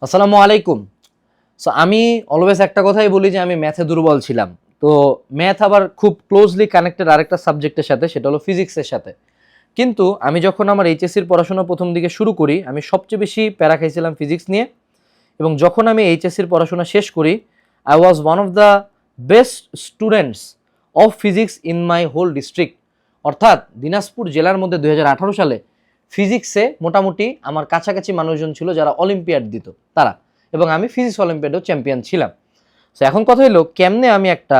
আসসালামু আলাইকুম। সো আমি অলওয়েজ একটা কথাই বলি যে আমি ম্যাথে দুর্বল ছিলাম। তো ম্যাথ আবার খুব ক্লোজলি কানেক্টেড আরেকটা সাবজেক্টের সাথে, সেটা হলো ফিজিক্সের সাথে। কিন্তু আমি যখন আমার এইচএসসির পড়াশোনা প্রথম দিকে শুরু করি, আমি সবচেয়ে বেশি প্যারা খাইছিলাম ফিজিক্স নিয়ে। এবং যখন আমি এইচএসসির পড়াশোনা শেষ করি, I was one of the best students of physics in my whole district. অর্থাৎ দিনাজপুর জেলার মধ্যে 2018 সালে ফিজিক্সে মোটামুটি আমার কাছাকাছি মানুষজন ছিল যারা অলিম্পিয়াড দিত তারা, এবং আমি ফিজিক্স অলিম্পিয়াডেও চ্যাম্পিয়ন ছিলাম। সো এখন কথা হলো, কেমনে আমি একটা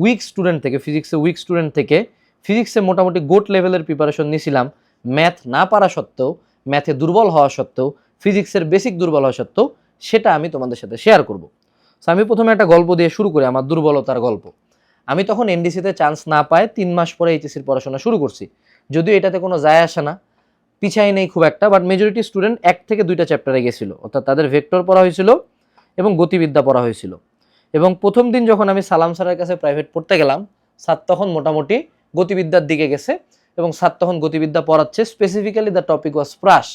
উইক স্টুডেন্ট থেকে, ফিজিক্সে উইক স্টুডেন্ট থেকে ফিজিক্সে মোটামুটি গোট লেভেলের প্রিপারেশন নিয়েছিলাম, ম্যাথ না পারা সত্ত্বেও, ম্যাথে দুর্বল হওয়া সত্ত্বেও, ফিজিক্সের বেসিক দুর্বল হওয়া সত্ত্বেও, সেটা আমি তোমাদের সাথে শেয়ার করব। সো আমি প্রথমে একটা গল্প দিয়ে শুরু করি, আমার দুর্বলতার গল্প। আমি তখন এনডিসিতে চান্স না পায় 3 মাস পরে এইচএসসির পড়াশোনা শুরু করছি। যদিও এটাতে কোনো যায় আসে না, পিছাই নেই খুব একটা, বাট মেজরিটি স্টুডেন্ট 1 থেকে 2টা চ্যাপ্টারে গেছিল, অর্থাৎ তাদের ভেক্টর পড়া হয়েছিল এবং গতিবিদ্যা পড়া হয়েছিল। এবং প্রথম দিন যখন আমি সালাম স্যারের কাছে প্রাইভেট পড়তে গেলাম, স্যার তখন মোটামুটি গতিবিদ্যার দিকে গেছে এবং স্যার তখন গতিবিদ্যা পড়াচ্ছে, স্পেসিফিক্যালি দ্য টপিক ওয়াজ প্রাস।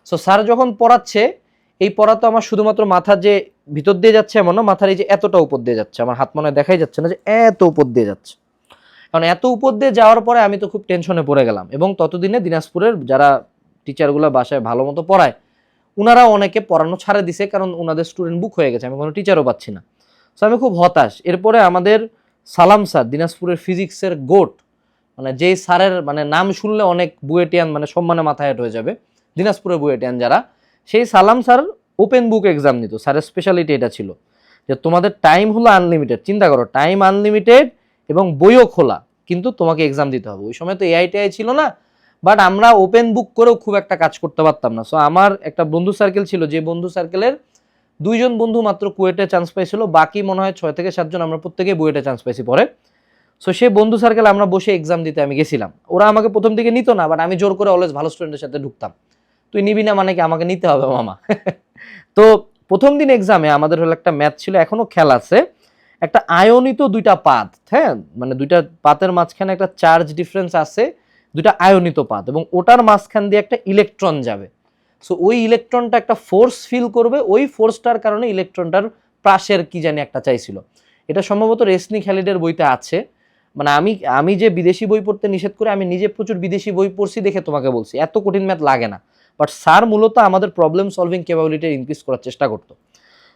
সো স্যার যখন পড়াচ্ছে, এই পড়া তো আমার শুধুমাত্র মাথার যে ভিতর দিয়ে যাচ্ছে এমন না, মাথার এই যে এতটা উপর দিয়ে যাচ্ছে, আমার হাত মনে দেখাই যাচ্ছে না যে এত উপর দিয়ে যাচ্ছে। কারণ এত উপর দিয়ে যাওয়ার পরে আমি তো খুব টেনশনে পড়ে গেলাম। এবং ততদিনে দিনাজপুরের যারা টিচারগুলো বাসায় ভালো মতো পড়ায়, ওনারা অনেকে পড়ানো ছাড়ে দিছে, কারণ ওনাদের স্টুডেন্ট বুক হয়ে গেছে, আমি কোনো টিচারও পাচ্ছি না। সো আমি খুব হতাশ। এরপরে আমাদের সালাম স্যার, দিনাজপুরের ফিজিক্সের গোট, মানে যেই স্যারের মানে নাম শুনলে অনেক বুয়েটিয়ান মানে সম্মানে মাথায় হেঁট হয়ে যাবে, দিনাজপুরের বুয়েটিয়ান যারা, সেই সালাম স্যার ওপেন বুক এক্সাম নিত। স্যারের স্পেশালিটি এটা ছিল যে তোমাদের টাইম হলো আনলিমিটেড। চিন্তা করো, টাইম আনলিমিটেড এবং বইও খোলা, কিন্তু তোমাকে এক্সাম দিতে হবে। ওই সময় তো এআইটিআই ছিল না, বাট আমরা ওপেন বুক করেও খুব একটা কাজ করতে পারতাম না। সো আমার একটা বন্ধু সার্কেল ছিল, যে বন্ধু সার্কেলের 2জন বন্ধু মাত্র কুয়েটে চান্স পাইছিল, বাকি মনে হয় 6 থেকে 7জন আমরা প্রত্যেকেই বুয়েটে চান্স পাইছি পরে। সো সেই বন্ধু সার্কেল আমরা বসে এক্সাম দিতে আমি গেছিলাম। ওরা আমাকে প্রথম দিকে নিত না, বাট আমি জোর করে অলওয়েজ ভালো স্টুডেন্টের সাথে ঢুকতাম। তুই নিবি না মানে কি, আমাকে নিতে হবে মামা। তো প্রথম দিন এক্সামে আমাদের হলো একটা ম্যাথ ছিল, এখনো খেয়াল আছে, একটা আয়নিত 2টা পাত, হ্যাঁ, মানে 2টা পাতের মাঝখানে একটা চার্জ ডিফারেন্স আছে, 2টা আয়নিত পাত, এবং ওটার মাঝখান দিয়ে একটা ইলেকট্রন যাবে। সো ওই ইলেকট্রনটা একটা ফোর্স ফিল করবে, ওই ফোর্সটার কারণে ইলেকট্রনটার প্রাসের কি জানি একটা চাইছিল। এটা সম্ভবত রেসনি খালিদের বইতে আছে। মানে আমি আমি যে বিদেশি বই পড়তে নিষেধ করে, আমি নিজে প্রচুর বিদেশি বই পড়ছি দেখে তোমাকে বলছি, এত কঠিন ম্যাথ লাগে না। বাট স্যার মূলত আমাদের প্রবলেম সলভিং ক্যাপাবিলিটি ইনক্রিজ করার চেষ্টা করতো।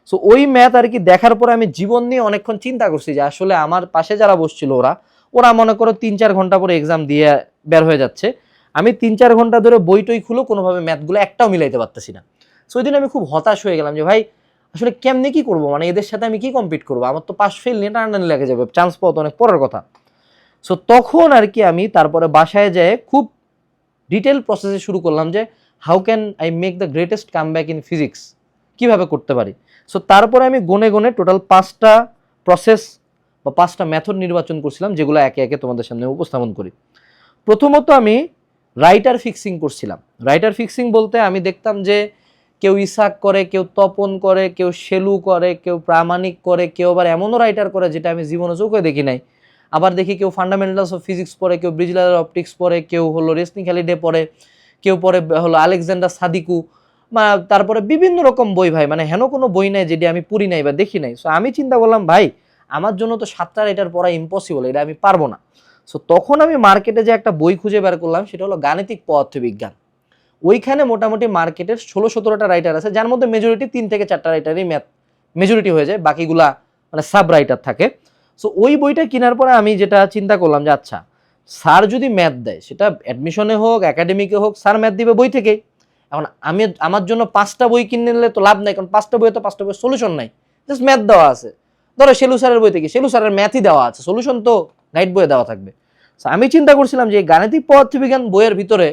সো ওই ম্যাথ আর কি দেখার পরে আমি জীবন নিয়ে অনেকক্ষণ চিন্তা করছি যে আসলে আমার পাশে যারা বসছিল ওরা ওরা মনে করো 3-4 ঘন্টা পরে এক্সাম দিয়ে বের হয়ে যাচ্ছে, আমি 3-4 ঘন্টা ধরে বইটই খুলো কোনোভাবে ম্যাথগুলো একটাও মিলাইতে পারতেছি না। সো ওই দিন আমি খুব হতাশ হয়ে গেলাম যে ভাই আসলে কেমনে কি করবো, মানে এদের সাথে আমি কি কম্পিট করবো, আমার তো পাস ফেল নিয়ে টানাটানি লেগে যাবে, চান্স পাওয়া তো অনেক পরের কথা। সো তখন আর কি আমি তারপরে বাসায় যেয়ে খুব ডিটেল প্রসেসে শুরু করলাম যে how can I make the greatest come back in physics, কীভাবে করতে পারি। সো তারপরে আমি গনে গনে টোটাল 5টা প্রসেস বা 5টা মেথড নির্বাচন করছিলাম, যেগুলো একে একে তোমাদের সামনে উপস্থাপন করি। প্রথমত আমি রাইটার ফিক্সিং করছিলাম। রাইটার ফিক্সিং বলতে আমি দেখতাম যে কেউ ইসাক করে, কেউ তপন করে, কেউ শেলু করে, কেউ প্রামাণিক করে, কেউ আবার এমনও রাইটার করে যেটা আমি জীবনে চোখে দেখি নাই। আবার দেখি কেউ ফান্ডামেন্টালস অফ ফিজিক্স পড়ে, কেউ ব্রিজলার অপটিক্স পড়ে, কেউ হলো রেসনি খালিডে পড়ে, কেউ পড়ে হলো আলেকজান্ডার সাদিকু, বা তারপরে বিভিন্ন রকম বই। ভাই মানে হেন কোনো বই নাই যেটি আমি পড়ি নাই বা দেখি নাই। সো আমি চিন্তা করলাম ভাই আমার জন্য তো 7টা রাইটার পড়া ইম্পসিবল, এটা আমি পারবো না। সো তখন আমি মার্কেটে যে একটা বই খুঁজে বের করলাম, সেটা হলো গাণিতিক পদার্থবিজ্ঞান। ওইখানে মোটামুটি মার্কেটের 16-17টা রাইটার আছে, যার মধ্যে মেজরিটি 3 থেকে 4টা রাইটারই ম্যাথ মেজরিটি হয়ে যায়, বাকিগুলা মানে সাব রাইটার থাকে। সো ওই বইটা কেনার পরে আমি যেটা চিন্তা করলাম যে আচ্ছা, স্যার যদি ম্যাথ দেয়, সেটা অ্যাডমিশনে হোক একাডেমিকে হোক, স্যার ম্যাথ দিবে বই থেকেই। এখন আমি আমার জন্য 5টা বই কিনে নিলে তো লাভ নাই, কারণ 5টা বইয়ে তো 5টা বইয়ের সলিউশন নাই, জাস্ট ম্যাথ দেওয়া আছে। ধরো শেলু স্যারের বই থেকে শেলু স্যারের ম্যাথই দেওয়া আছে, সলিউশন তো গাইড বইয়ে দেওয়া থাকবে। আমি চিন্তা করছিলাম যে গাণিতিক পদার্থবিজ্ঞান বইয়ের ভিতরে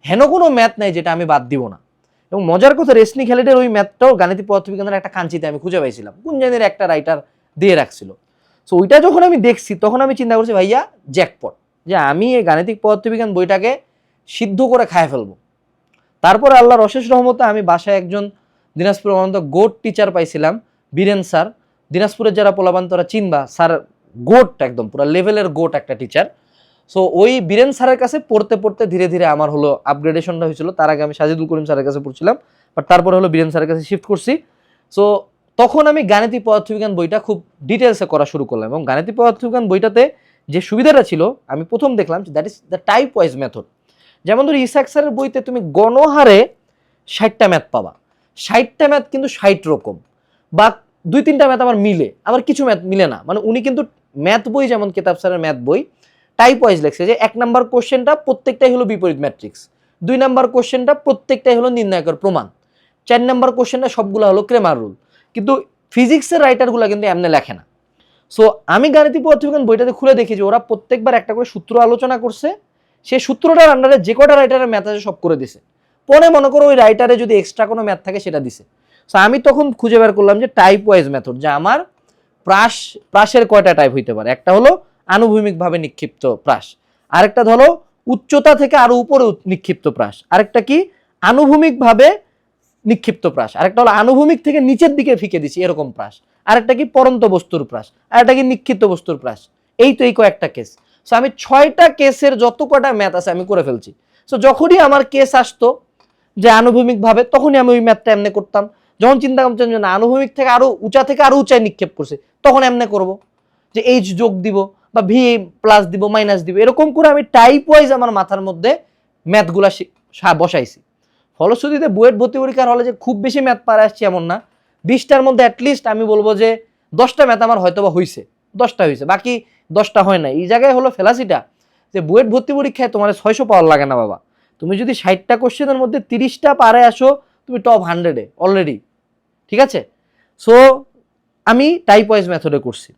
হেন কোনো ম্যাথ নাই যেটা আমি বাদ দিব না। এবং মজার কথা, রেসনি খালিডের ওই ম্যাথটাও গাণিতিক পদার্থবিজ্ঞানের একটা কাঞ্চিতে আমি খুঁজে পাইছিলাম, কোন জানের একটা রাইটার দিয়ে রাখছিল। সো ওইটা যখন আমি দেখছি, তখন আমি চিন্তা করছি ভাইয়া জ্যাকপট, যে আমি এই গাণিতিক পদার্থবিজ্ঞান বইটাকে সিদ্ধ করে খায় ফেলবো। তারপরে আল্লাহর অশেষ রহমতে আমি বাসায় একজন দিনাজপুরের অনন্ত গোট টিচার পাইছিলাম, বীরেন স্যার। দিনাজপুরের যারা পোলাপান তারা চিনবা, স্যার গোট, একদম পুরো লেভেলের গোট একটা টিচার। সো ওই বীরেন স্যারের কাছে পড়তে পড়তে ধীরে ধীরে আমার হলো আপগ্রেডেশনটা হয়েছিল। তার আগে আমি সাজিদুল করিম স্যারের কাছে পড়ছিলাম, বাট তারপরে হলো বীরেন স্যারের কাছে শিফট করছি। সো তখন আমি গাণিতিক পদার্থবিজ্ঞান বইটা খুব ডিটেলসে করা শুরু করলাম, এবং গাণিতিক পদার্থবিজ্ঞান বইটাতে যে সুবিধাটা ছিল আমি প্রথম দেখলাম that is the type wise method. যেমন ধরো ইসাক স্যারের বইতে তুমি গণহারে 60টা ম্যাথ পাবা, 60টা ম্যাথ কিন্তু 60 রকম, বা 2-3টা ম্যাথ আমার মিলে, আবার কিছু ম্যাথ মিলে না। মানে উনি কিন্তু ম্যাথ বই, যেমন কেতাব স্যারের ম্যাথ বই টাইপ ওয়াইজ লেখছে যে 1 নাম্বার কোশ্চেনটা প্রত্যেকটাই হলো বিপরীত ম্যাট্রিক্স, 2 নাম্বার কোশ্চেনটা প্রত্যেকটাই হলো নির্ণায়কের প্রমাণ, 4 নাম্বার কোশ্চেনটা সবগুলো হলো ক্রেমার রুল। কিন্তু ফিজিক্সের রাইটারগুলো কিন্তু এমনি লেখে না। সো আমি গাণিতিক পদার্থবিজ্ঞান বইটাতে খুলে দেখি যে ওরা প্রত্যেকবার একটা করে সূত্র আলোচনা করছে, সেই সূত্রটার আন্ডারে যে কটা রাইটারের ম্যাথ আছে সব করে দিছে, পরে মনে করো ওই রাইটারে যদি এক্সট্রা কোনো ম্যাথ থাকে সেটা দিছে। সো আমি তখন খুঁজে বের করলাম যে টাইপ ওয়াইজ মেথড, যে আমার প্রাসের কয়টা টাইপ হইতে পারে। একটা হলো আনুভূমিকভাবে নিক্ষিপ্ত প্রাস, আরেকটা ধরো উচ্চতা থেকে আরো উপরে নিক্ষিপ্ত প্রাস, আরেকটা কি আনুভূমিকভাবে নিক্ষিপ্ত প্রাস, আরেকটা হলো আনুভূমিক থেকে নিচের দিকে ফিকে দিছি এরকম প্রাস, আরেকটা কি পরন্ত বস্তুর প্রাস, আরেকটা কি নিক্ষিপ্ত বস্তুর প্রাস। এই তো এই কয়েকটা কেস। সো আমি 6টা কেসের যত কটা ম্যাথ আছে আমি করে ফেলছি। সো যখনই আমার কেস আসতো যে আনুভূমিক ভাবে, তখনই আমি ওই ম্যাথটা এমনি করতাম। যখন চিন্তা করতাম যে না আনুভূমিক থেকে আরো উঁচায় নিক্ষেপ করছে, তখন এমনি করব যে এইচ যোগ দিব বা ভি প্লাস দিব মাইনাস দিব, এরকম করে আমি টাইপ ওয়াইজ আমার মাথার মধ্যে ম্যাথগুলা বসাইছি। ফলশ্রুতিতে বুয়েট ভর্তি পরীক্ষার হলে যে খুব বেশি ম্যাথ পারে আসছি এমন না, 20টার মধ্যে অ্যাটলিস্ট আমি বলবো যে 10টা ম্যাথ আমার হয়তোবা হয়েছে, 10টা হয়েছে, বাকি 10টা হয় না। এই জায়গায় হলো ফেলাসিটা যে বুয়েট ভর্তি পরীক্ষায় তোমার 600 পাওয়ার লাগে না বাবা, তুমি যদি 60টা কোশ্চেনের মধ্যে 30টা পারে আসো তুমি টপ 100-এ অলরেডি, ঠিক আছে। সো আমি টাইপ ওয়াইজ মেথডে করছি।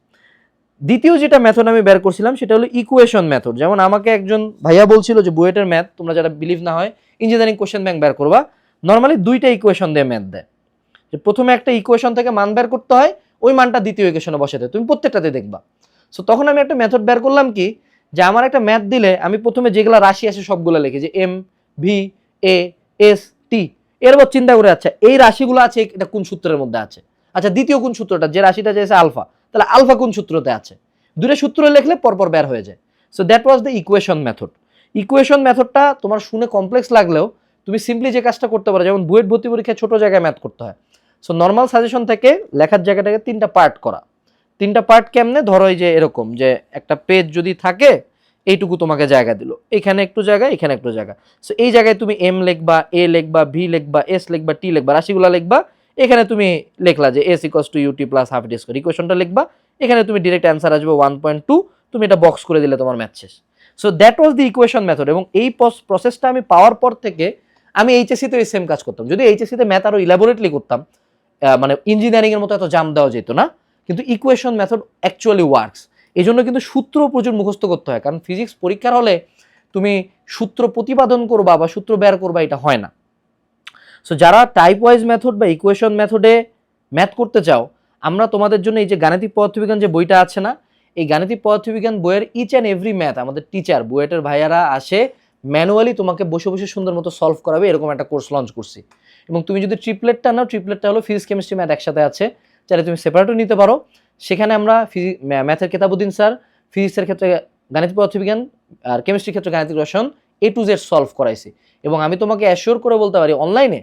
দ্বিতীয় যেটা মেথড আমি বের করছিলাম সেটা হলো ইকুয়েশন মেথড। যেমন আমাকে একজন ভাইয়া বলছিল যে বুয়েটের ম্যাথ তোমরা যারা বিলিভ না হয় ইঞ্জিনিয়ারিং কোশ্চেন ব্যাংক বের করবা, নর্মালি 2টা ইকুয়েশন দিয়ে ম্যাথ দেয়, যে প্রথমে একটা ইকুয়েশন থেকে মান বের করতে হয়, ওই মানটা দ্বিতীয় ইকুয়েশনে বসাতে, তুমি প্রত্যেকটাতে দেখবা। সো তখন আমি একটা মেথড বের করলাম কি, যে আমার একটা ম্যাথ দিলে আমি প্রথমে যেগুলো রাশি আছে সবগুলো লিখি, যে M V A S T, এরপর চিন্তা করে আচ্ছা এই রাশিগুলো আছে এটা কোন সূত্রের মধ্যে আছে, আচ্ছা দ্বিতীয় কোন সূত্রটা, যে রাশিটা চাইছে আলফা, তাহলে আলফা কোন সূত্রতে আছে, 2টা সূত্র লিখলে পরপর বের হয়ে যায়। So that was the equation method. Equation মেথডটা তোমার শুনে কমপ্লেক্স লাগলেও তুমি সিম্পলি যে কাজটা করতে পারো, যেমন বুয়েট ভর্তি পরীক্ষায় ছোট জায়গায় ম্যাথ করতে হয়। সো নর্মাল সাজেশন থেকে লেখার জায়গাটাকে 3টা পার্ট করা। 3টা পার্ট কেমনে, ধরো এই যে এরকম, যে একটা পেজ যদি থাকে এইটুকু তোমাকে জায়গা দিল, এখানে একটু জায়গা, এখানে একটু জায়গা। সো এই জায়গায় তুমি এম লিখবা, এ লিখবা, ভি লিখবা, এস লিখবা, টি লিখবা, রাশিগুলো লিখবা। এখানে তুমি লিখলা যে S equals to U T plus half D square, ইকুয়েশনটা লিখবা, এখানে তুমি ডিরেক্ট অ্যান্সার আসবে 1.2, তুমি এটা বক্স করে দিলে তোমার ম্যাথ শেষ। So that was the equation method. এবং এই প্রসেসটা আমি পাওয়ার পর থেকে আমি এইচএসসিতে এই সেম কাজ করতাম, যদি এইচএসসিতে ম্যাথ আরো ইলাবোরেটলি করতাম, মানে ইঞ্জিনিয়ারিং এর মতো এত জাম দেওয়া যেত না, কিন্তু ইকুয়েশন মেথড অ্যাকচুয়ালি ওয়ার্কস। এই জন্য কিন্তু সূত্র প্রচুর মুখস্থ করতে হয়, কারণ ফিজিক্স পরীক্ষার হলে তুমি সূত্র প্রতিপাদন করবা বা সূত্র বের করবা এটা হয় না। সো যারা টাইপ ওয়াইজ মেথড বা ইকুয়েশন মেথডে ম্যাথ করতে চাও, আমরা তোমাদের জন্য এই যে গাণিতিক পদার্থবিজ্ঞান যে বইটা আছে না, এই গাণিতিক পদার্থবিজ্ঞান বইয়ের ইচ অ্যান্ড এভরি ম্যাথ আমাদের টিচার বুয়েটের ভাইয়ারা আসে ম্যানুয়ালি তোমাকে বসে বসে সুন্দর মতো সলভ করাবে, এরকম একটা কোর্স লঞ্চ করছি। এবং তুমি যদি ট্রিপলেটটা নাও, ট্রিপলেটটা হলো ফিজিক্স কেমিস্ট্রি ম্যাথ একসাথে আছে, চাইলে তুমি সেপারেটও নিতে পারো। সেখানে আমরা ম্যাথের কেতাবুদ্দিন স্যার, ফিজিক্সের ক্ষেত্রে গাণিতিক পদার্থবিজ্ঞান, আর কেমিস্ট্রির ক্ষেত্রে গাণিতিক রসায়ন A to Z সলভ করাইছি। এবং আমি তোমাকে অ্যাসিওর করে বলতে পারি অনলাইনে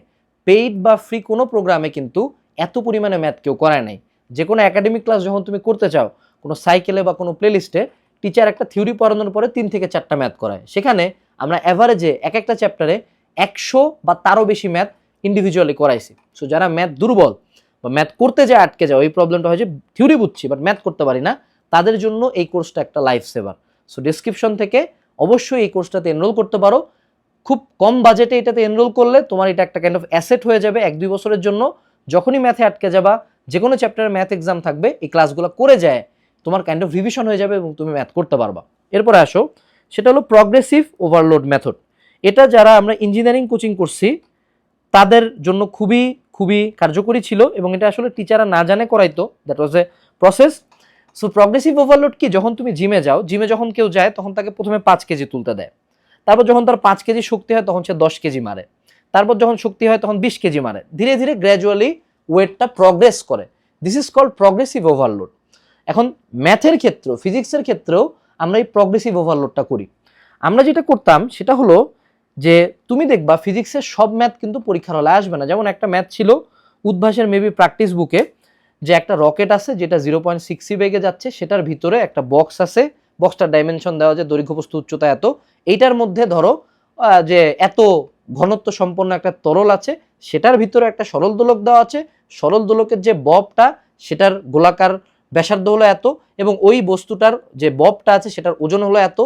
পেইড বা ফ্রি কোনো প্রোগ্রামে কিন্তু এত পরিমাণে ম্যাথ কেউ করায় নাই। যে কোনো একাডেমিক ক্লাস যখন তুমি করতে চাও, কোনো সাইকেলে বা কোনো প্লেলিস্টে টিচার একটা থিওরি পড়ানোর পরে 3 থেকে 4টা ম্যাথ করায়, সেখানে আমরা অ্যাভারেজে এক একটা চ্যাপ্টারে 100 বা তারও বেশি ম্যাথ ইন্ডিভিজুয়ালি করাইছি। সো যারা ম্যাথ দুর্বল বা ম্যাথ করতে যায় আটকে যাও, এই প্রবলেমটা হয় যে থিওরি বুঝছি বাট ম্যাথ করতে পারি না, তাদের জন্য এই কোর্সটা একটা লাইফ সেভার। সো ডেসক্রিপশন থেকে অবশ্যই এই কোর্সটাতে এনরোল করতে পারো। খুব কম বাজেটে এটাতে এনরোল করলে তোমার এটা একটা কাইন্ড অফ অ্যাসেট হয়ে যাবে 1-2 বছরের জন্য। যখনই ম্যাথে আটকে যাবা, যে কোনো চ্যাপ্টারে ম্যাথ এক্সাম থাকবে, এই ক্লাসগুলো করে যায় তোমার কাইন্ড অফ রিভিশন হয়ে যাবে এবং তুমি ম্যাথ করতে পারবা। এরপরে আসো, সেটা হলো প্রগ্রেসিভ ওভারলোড মেথড। এটা যারা আমরা ইঞ্জিনিয়ারিং কোচিং করছি তাদের জন্য খুবই খুবই কার্যকরী ছিল, এবং এটা আসলে টিচাররা না জানে করাইতো, that was a process. So progressive overload কি, যখন তুমি জিমে যাও, জিমে যখন কেউ যায় তখন তাকে প্রথমে 5 কেজি তুলতে দেয়, তারপর যখন তার 5 কেজি শক্তি হয় তখন সে 10 কেজি মারে, তারপর যখন শক্তি হয় তখন 20 কেজি মারে, ধীরে ধীরে গ্র্যাজুয়ালি ওয়েটটা প্রগ্রেস করে। This is called progressive overload. এখন ম্যাথের ক্ষেত্রে, ফিজিক্সের ক্ষেত্রেও আমরা এই প্রগ্রেসিভ ওভারলোডটা করি। আমরা যেটা করতাম সেটা হলো যে তুমি দেখবা ফিজিক্সের সব ম্যাথ কিন্তু পরীক্ষার হলে আসবে না। যেমন একটা ম্যাথ ছিল উদ্ভাসের মেবি প্র্যাকটিস বুকে যে একটা রকেট আছে যেটা 0.6 বেগে যাচ্ছে, সেটার ভিতরে একটা বক্স আছে, বক্সটার ডাইমেনশন দেওয়া যে দৈর্ঘ্য প্রস্থ উচ্চতা এত, এইটার মধ্যে ধরো যে এত ঘনত্ব সম্পন্ন একটা তরল আছে, সেটার ভিতরে একটা সরল দোলক দেওয়া আছে, সরল দোলকের যে ববটা সেটার গোলাকার ব্যাসার্ধ হলো এত, এবং ওই বস্তুটার যে ববটা আছে সেটার ওজন হলো এত।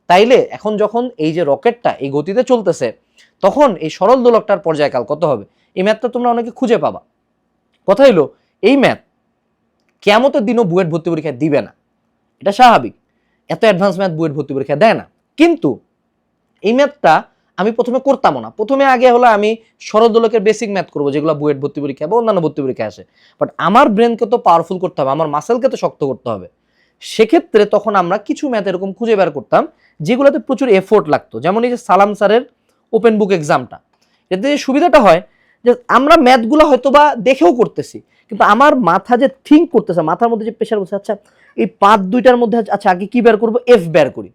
তাইলে এখন যখন এই যে রকেটটা এই গতিতে চলতেছে, তখন এই সরল দোলকটার পর্যায়কাল কত হবে? এই ম্যাথটা তোমরা অনেকে খুঁজে পাবা। কথা হলো এই ম্যাথ কিয়ামতের দিনও বুয়েট ভর্তি পরীক্ষায় দিবে না, এটা স্বাভাবিক, এত অ্যাডভান্স ম্যাথ বুয়েট ভর্তি পরীক্ষা দেয় না। কিন্তু এই ম্যাথটা আমি প্রথমে করতামও না, প্রথমে আগে হলো আমি সরলদোলকের বেসিক ম্যাথ করবো যেগুলো বুয়েট ভর্তি পরীক্ষা বা অন্যান্য ভর্তি পরীক্ষায় আসে, বাট আমার ব্রেনকে তো পাওয়ারফুল করতে হবে, আমার মাসেলকে তো শক্ত করতে হবে। সেক্ষেত্রে তখন আমরা কিছু ম্যাথ এরকম খুঁজে বের করতাম যেগুলোতে প্রচুর এফোর্ট লাগতো, যেমন এই যে সালাম স্যারের ওপেন বুক এক্সামটা। এতে যে সুবিধাটা হয় যে আমরা ম্যাথগুলো হয়তো বা দেখেও করতেছি, কিন্তু আমার মাথা যে থিঙ্ক করতেছে, মাথার মধ্যে যে প্রেশার বসে, আচ্ছা এই পাত দুইটার মধ্যে আচ্ছা আগে কি বের করবো, এফ বের করি,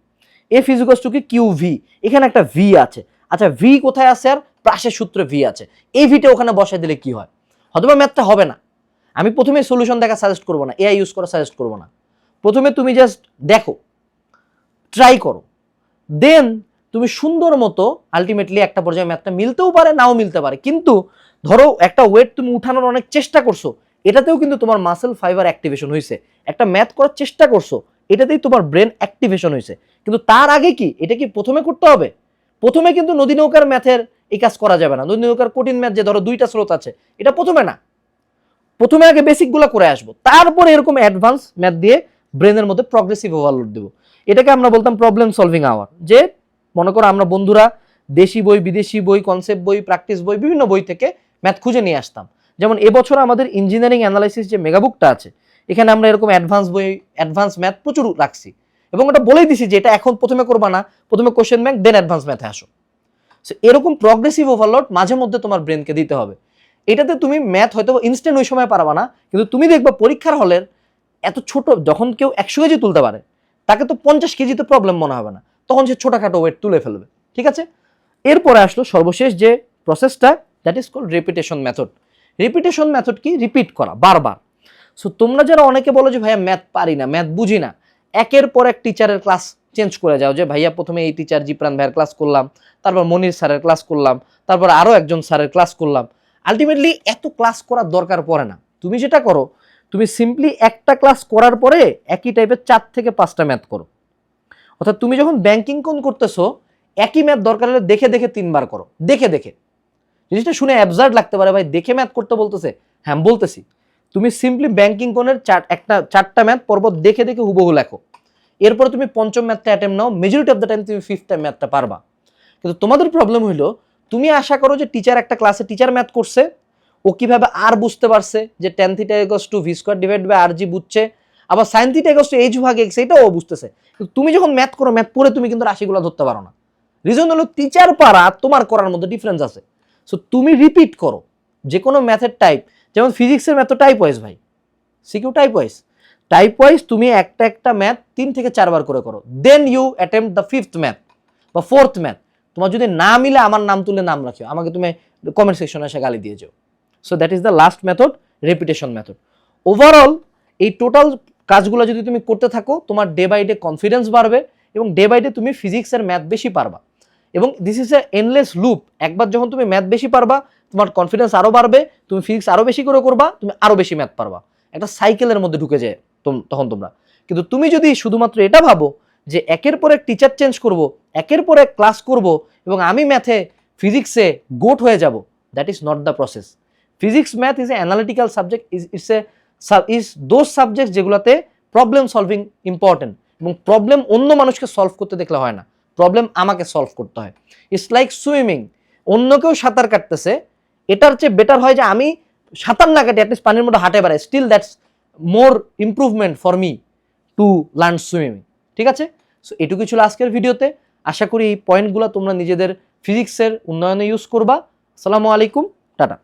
এফ ইজ টু কি কিউ ভি, এখানে একটা ভি আছে, আচ্ছা ভি কোথায় আছে, আর প্রাসের সূত্রে ভি আছে, এই ভিটা ওখানে বসাই দিলে কি হয়, হয়তোবা ম্যাথটা হবে না। আমি প্রথমে সলিউশন দেখা সাজেস্ট করবো না, এআই ইউজ করা সাজেস্ট করবো না, প্রথমে তুমি জাস্ট দেখো, ট্রাই করো, দেন তুমি সুন্দর মতো আলটিমেটলি একটা পর্যায়ে ম্যাথটা মিলতেও পারে নাও মিলতে পারে, কিন্তু ধরো একটা ওয়েট তুমি উঠানোর অনেক চেষ্টা করছো, এটাতেও কিন্তু তোমার মাসেল ফাইবার অ্যাক্টিভেশন হয়েছে, একটা ম্যাথ করার চেষ্টা করছো, এটাতেই তোমার ব্রেন অ্যাক্টিভেশন হয়েছে, কিন্তু তার আগে কি এটা কি প্রথমে করতে হবে? প্রথমে কিন্তু নদী নৌকার ম্যাথের এই কাজ করা যাবে না, নদী নৌকার কঠিন ম্যাথ যে ধরো দুইটা স্রোত আছে, এটা প্রথমে না, প্রথমে আগে বেসিকগুলো করে আসবো, তারপরে এরকম অ্যাডভান্স ম্যাথ দিয়ে ব্রেনের মধ্যে প্রগ্রেসিভ ওভারলোড দেবো। এটাকে আমরা বলতাম প্রবলেম সলভিং আওয়ার। যে মনে করো আমরা বন্ধুরা দেশি বই, বিদেশি বই, কনসেপ্ট বই, প্র্যাকটিস বই, বিভিন্ন বই থেকে ম্যাথ খুঁজে নিয়ে আসতাম। যেমন এবছর আমাদের ইঞ্জিনিয়ারিং অ্যানালাইসিস যে মেগাবুকটা আছে, এখানে আমরা এরকম অ্যাডভান্স বই, অ্যাডভান্স ম্যাথ প্রচুর রাখছি, এবং ওটা বলেই দিছি যে এটা এখন প্রথমে করবা না, প্রথমে কোশ্চেন ব্যাংক দেন অ্যাডভান্স ম্যাথে আসো। সো এরকম প্রগ্রেসিভ ওভারলোড মাঝে মধ্যে তোমার ব্রেনকে দিতে হবে। এটাতে তুমি ম্যাথ হয়তো ইনস্ট্যান্ট ওই সময় পারবা না, কিন্তু তুমি দেখবা পরীক্ষার হলের এত ছোট, যখন কেউ 100 কেজি তুলতে পারে তাকে তো 50 কেজিতে প্রবলেম মনে হবে না, তখন সে ছোটখাটো ওয়েট তুলে ফেলবে। ঠিক আছে, এরপরে আসলো সর্বশেষ যে প্রসেসটা, that is called repetition method. Repetition method কি? রিপিট করা বারবার। সো তোমরা যারা অনেকে বলো যে ভাইয়া ম্যাথ পারি না, ম্যাথ বুঝি না, একের পর এক টিচারের ক্লাস চেঞ্জ করে যাও, যে ভাইয়া প্রথমে এই টিচার জিপ্রান ভাইয়ের ক্লাস করলাম, তারপর মনির স্যারের ক্লাস করলাম, তারপর আরো একজন স্যারের ক্লাস করলাম, আলটিমেটলি এত ক্লাস করার দরকার পড়ে না। তুমি যেটা করো, তুমি সিম্পলি একটা ক্লাস করার পরে একই টাইপের 4 থেকে 5টা ম্যাথ করো। অর্থাৎ তুমি যখন ব্যাংকিং কোন করতেছো, একই ম্যাথ দরকার হলে দেখে দেখে 3বার করো, দেখে দেখে। জিনিসটা শুনে অ্যাবসার্ড লাগতে পারে, ভাই দেখে ম্যাথ করতে বলতেছে, হ্যাঁ বলতেছি। তুমি সিম্পলি ব্যাংকিং কোণের 4টা ম্যাথ পর্বত দেখে দেখে হুবহু লেখো, এরপরে তুমি পঞ্চম ম্যাথটা attempt now, majority of the time তুমি 5টা ম্যাথটা পারবা। কিন্তু তোমাদের প্রবলেম হইলো, তুমি আশা করো যে টিচার একটা ক্লাসে টিচার ম্যাথ করছে, ও কিভাবে আর বুঝতে পারছে যে tan θ = v² / rg বুঝছে, আবার sin θ = h/x এটাও ও বুঝতেছে, কিন্তু তুমি যখন ম্যাথ করো, ম্যাথ পড়ে তুমি কিন্তু রাশিগুলো ধরতে পারো না। রিজন হলো টিচার পারা তোমার করার মধ্যে ডিফারেন্স আছে। সো তুমি রিপিট করো যে কোনো ম্যাথের টাইপ, যেমন ফিজিক্সের ম্যাথ তো টাইপ ওয়াইজ ভাই, সিকিউ টাইপ ওয়াইজ তুমি একটা একটা ম্যাথ 3 থেকে 4বার করে করো, then you attempt the 5th math বা 4th ম্যাথ। তোমার যদি না মিলে আমার নাম তুলে নাম রাখিও, আমাকে তুমি কমেন্ট সেকশনে এসে গালি দিয়ে যাও। So that is the last method, repetition method. Overall এই টোটাল কাজগুলো যদি তুমি করতে থাকো, তোমার ডে বাই ডে কনফিডেন্স বাড়বে, এবং ডে বাই ডে তুমি ফিজিক্সের ম্যাথ বেশি পারবা, এবং this is a endless loop. একবার যখন তুমি ম্যাথ বেশি পারবা, তোমার কনফিডেন্স আরো বাড়বে, তুমি ফিজিক্স আরো বেশি করে করবা, তুমি আরো বেশি ম্যাথ পারবা, একটা সাইকেলের মধ্যে ঢুকে যায় তখন তোমরা। কিন্তু তুমি যদি শুধুমাত্র এটা ভাবো যে একের পর এক টিচার চেঞ্জ করব, একের পর এক ক্লাস করব, এবং আমি ম্যাথে ফিজিক্সে গোট হয়ে যাব, that is not the process. Physics math is a analytical subject, is those subject যেগুলোতে প্রবলেম সলভিং ইম্পর্টেন্ট, এবং প্রবলেম অন্য মানুষকে সলভ করতে দেখলে হয় না, প্রবলেম আমাকে সলভ করতে হয়। ইটস লাইক সুইমিং, অন্য কেউ সাঁতার কাটতেছে, এটার চেয়ে বেটার হয় যে আমি সাঁতার না কাটি, অ্যাটলিস্ট পানির মধ্যে হাঁটে বেড়াই, still that's more improvement for me to learn swimming. ঠিক আছে, সো এটুকুই ছিল আজকের ভিডিওতে। আশা করি এই পয়েন্টগুলো তোমরা নিজেদের ফিজিক্সের উন্নয়নে ইউজ করবা। আসসালামু আলাইকুম, টাটা।